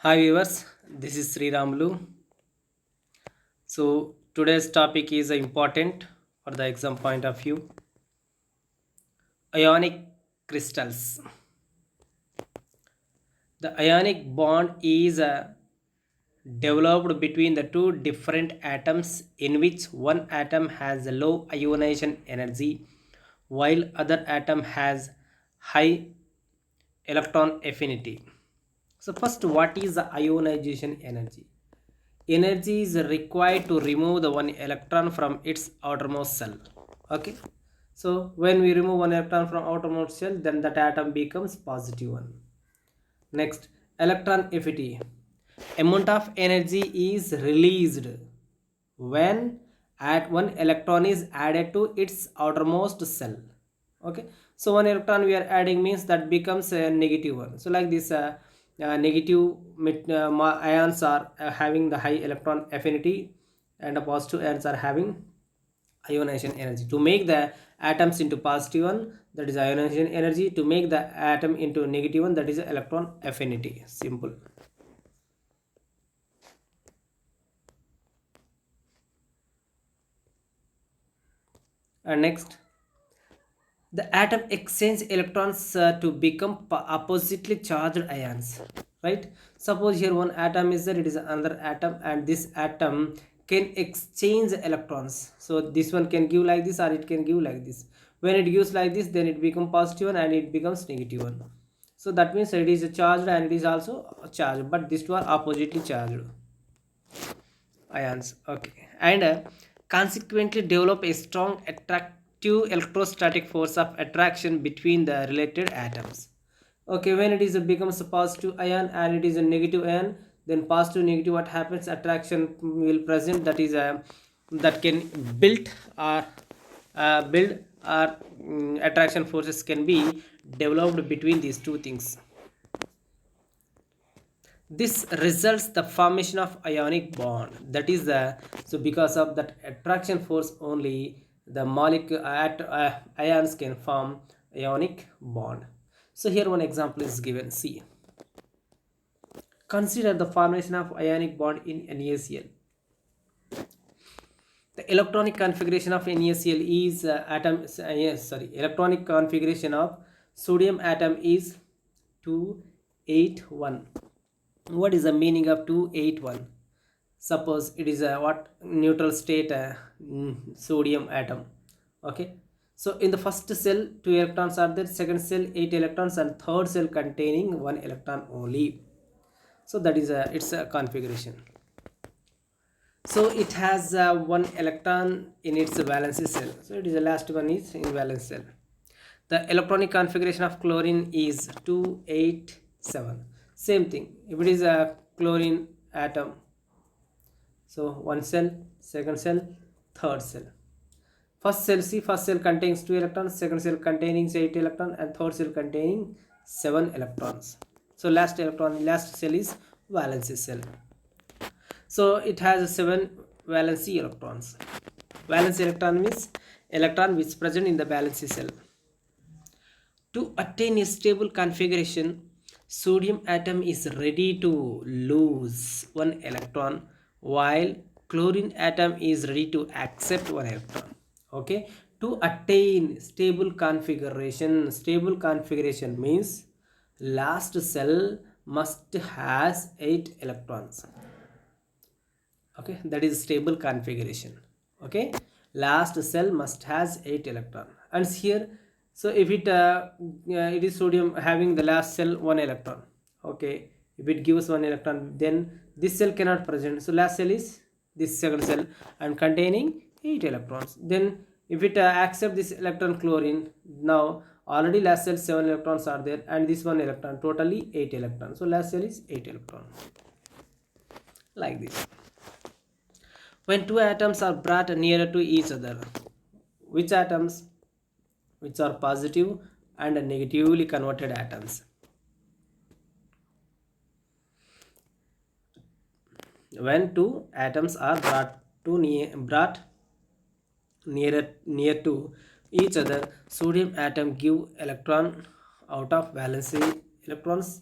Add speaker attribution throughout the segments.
Speaker 1: Hi viewers, this is Sri Ramlu. So today's topic is important for the exam point of view. Ionic crystals. The ionic bond is developed between the two different atoms in which one atom has a low ionization energy while other atom has high electron affinity. So first, what is the ionization energy? Energy is required to remove the one electron from its outermost shell. Okay, so when we remove one electron from outermost shell, then that atom becomes positive one. Next, electron affinity. Amount of energy is released when at one electron is added to its outermost cell. Okay, so one electron we are adding means that becomes a negative one. So like this negative ions are having the high electron affinity, and the positive ions are having ionization energy. To make the atoms into positive one, that is ionization energy. To make the atom into negative one, that is electron affinity. Simple. And next, the atom exchange electrons to become oppositely charged ions, right? Suppose here one atom is there, it is another atom, and this atom can exchange electrons. So this one can give like this, or it can give like this. When it gives like this, then it becomes positive one and it becomes negative one. So that means it is charged and it is also charged, but these two are oppositely charged ions. Okay, and consequently develop a strong attractive electrostatic force of attraction between the related atoms. Okay, when it is becomes a positive ion and it is a negative ion, then positive negative, what happens, attraction will present, that is a that can build or build or attraction forces can be developed between these two things. This results the formation of ionic bond, that is the, so because of that attraction force only the molecule ions can form ionic bond. So here one example is given. See, consider the formation of ionic bond in NaCl. The electronic configuration of NaCl is electronic configuration of sodium atom is 281. What is the meaning of 281? Suppose it is a what neutral state sodium atom. Okay, so in the first cell 2 electrons are there, second cell 8 electrons, and third cell containing 1 electron only. So that is its configuration. So it has 1 electron in its valence cell, so it is the last one is in valence cell. The electronic configuration of chlorine is 287. Same thing, if it is a chlorine atom, so one cell, second cell, third cell. First cell, see, first cell contains 2 electrons, second cell containing 8 electrons, and third cell containing 7 electrons. So last cell is valence cell. So it has 7 valence electrons. Valence electron means electron which is present in the valence cell. To attain a stable configuration, sodium atom is ready to lose 1 electron while chlorine atom is ready to accept 1 electron. Okay, to attain stable configuration means last cell must has 8 electrons. Okay, that is stable configuration. Okay, last cell must has 8 electron, and here, so if it is sodium having the last cell 1 electron. Okay, if it gives 1 electron, then this cell cannot present, so last cell is this second cell and containing 8 electrons. Then if it accept this electron chlorine, now already last cell 7 electrons are there, and this 1 electron, totally 8 electrons, so last cell is 8 electron, like this. When two atoms are brought nearer to each other, which atoms, which are positive and negatively converted atoms, when two atoms are brought near to each other, sodium atom give electron out of valence electrons,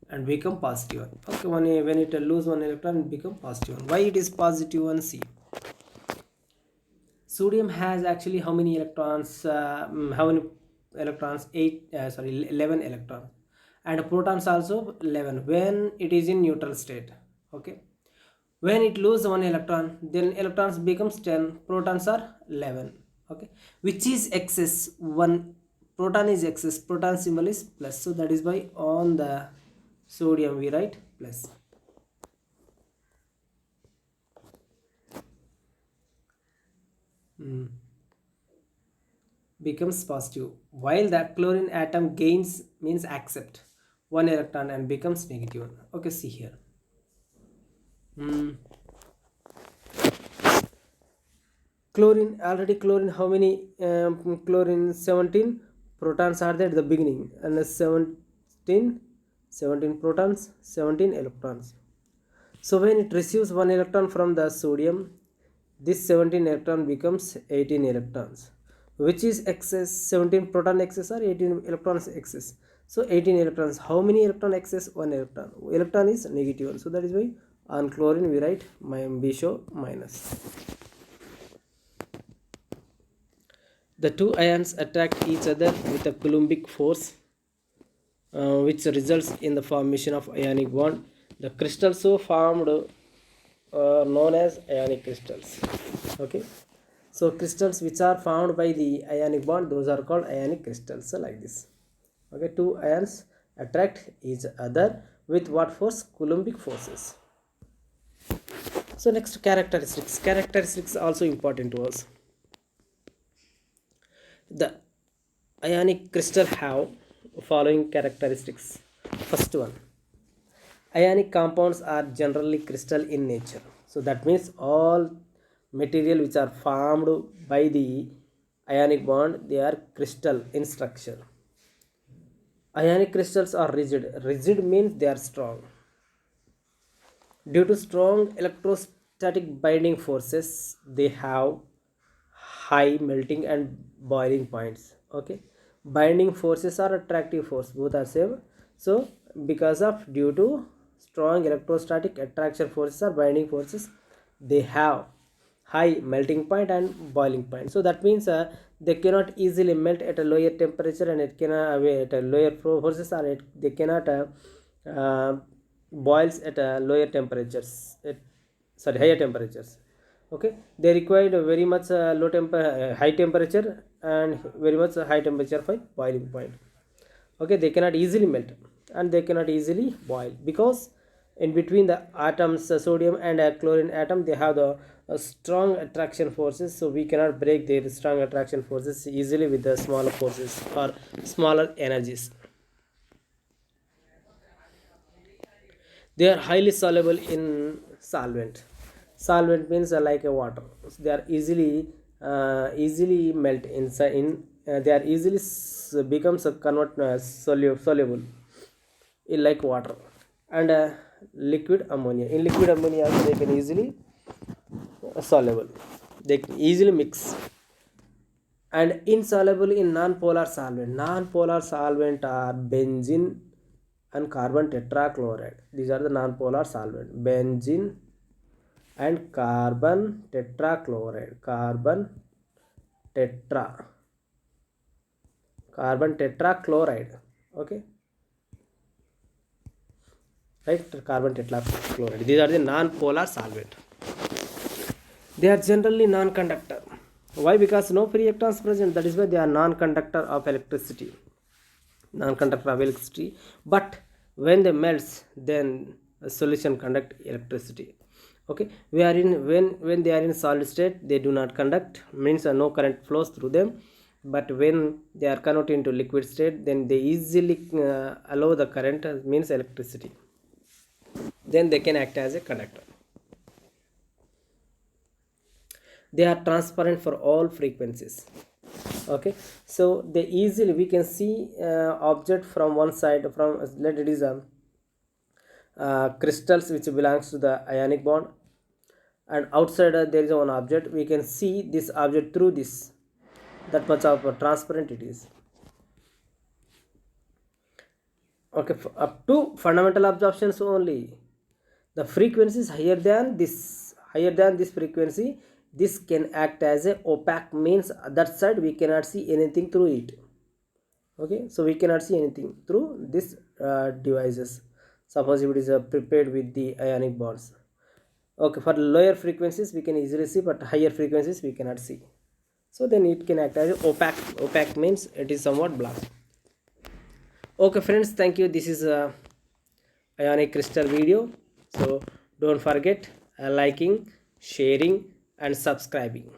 Speaker 1: and become positive one. Okay, when it lose one electron, it become positive one. Why it is positive one? See, sodium has actually how many electrons? How many electrons? 8. Sorry, 11 electrons, and protons also 11 when it is in neutral state. Okay, when it loses one electron, then electrons becomes 10, protons are 11. Okay, which is excess? One proton is excess. Proton symbol is plus. So that is why on the sodium we write plus. Hmm. Becomes positive, while the chlorine atom gains means accept one electron and becomes negative. Okay, see here. Hmm. Chlorine, already chlorine, how many chlorine? 17 protons are there at the beginning, and the 17 protons, 17 electrons. So when it receives one electron from the sodium, this 17 electron becomes 18 electrons, which is excess. 17 proton excess or 18 electrons excess? So 18 electrons, how many electron excess? One electron. Electron is negative one, so that is why on chlorine we write B show minus. The two ions attract each other with a Coulombic force, which results in the formation of ionic bond. The crystals so formed are known as ionic crystals. Okay, so crystals which are formed by the ionic bond, those are called ionic crystals. So like this. Okay, two ions attract each other with what force? Coulombic forces. So next, characteristics. Characteristics also important to us. The ionic crystal have following characteristics. First one, ionic compounds are generally crystal in nature. So that means all material which are formed by the ionic bond, they are crystal in structure. Ionic crystals are rigid. Rigid means they are strong. Due to strong electrostatic binding forces, they have high melting and boiling points. Okay, binding forces are attractive force, both are same. So because of due to strong electrostatic attraction forces or binding forces, they have high melting point and boiling point. So that means they cannot easily melt at a lower temperature, and it cannot at a lower forces, or they cannot uh, boils at lower temperatures, sorry, higher temperatures. Okay, they required very much high temperature and very much high temperature for boiling point. Okay, they cannot easily melt and they cannot easily boil, because in between the atoms, sodium and chlorine atom, they have the strong attraction forces, so we cannot break their strong attraction forces easily with the smaller forces or smaller energies. They are highly soluble in solvent. Solvent means like a water. So they are easily melt inside in they are easily becomes a convert soluble in like water. And liquid ammonia, in liquid ammonia also they can easily soluble, they can easily mix. And insoluble in non-polar solvent. Non-polar solvent are benzene and carbon tetrachloride. These are the non-polar solvent. Benzene and tetra carbon tetrachloride. Okay, right, carbon tetrachloride. These are the non-polar solvent. They are generally non-conductor. Why? Because no free electrons present. That is why they are non-conductor of electricity. Non-conductor of electricity. But when they melts, then a solution conduct electricity. Okay, we are in when they are in solid state, they do not conduct. Means no current flows through them. But when they are converted into liquid state, then they easily allow the current, means electricity. Then they can act as a conductor. They are transparent for all frequencies. Okay, so they easily, we can see object from one side, from let it is a crystals which belongs to the ionic bond, and outside there is one object, we can see this object through this, that much of transparent it is. Okay, up to fundamental absorptions only. The frequency is higher than this frequency. This can act as a opaque, means that side we cannot see anything through it. Okay, so we cannot see anything through this devices. Suppose if it is prepared with the ionic bonds. Okay, for lower frequencies we can easily see, but higher frequencies we cannot see. So then it can act as opaque. Opaque means it is somewhat black. Okay friends, thank you. This is a ionic crystal video. So don't forget liking, sharing and subscribing.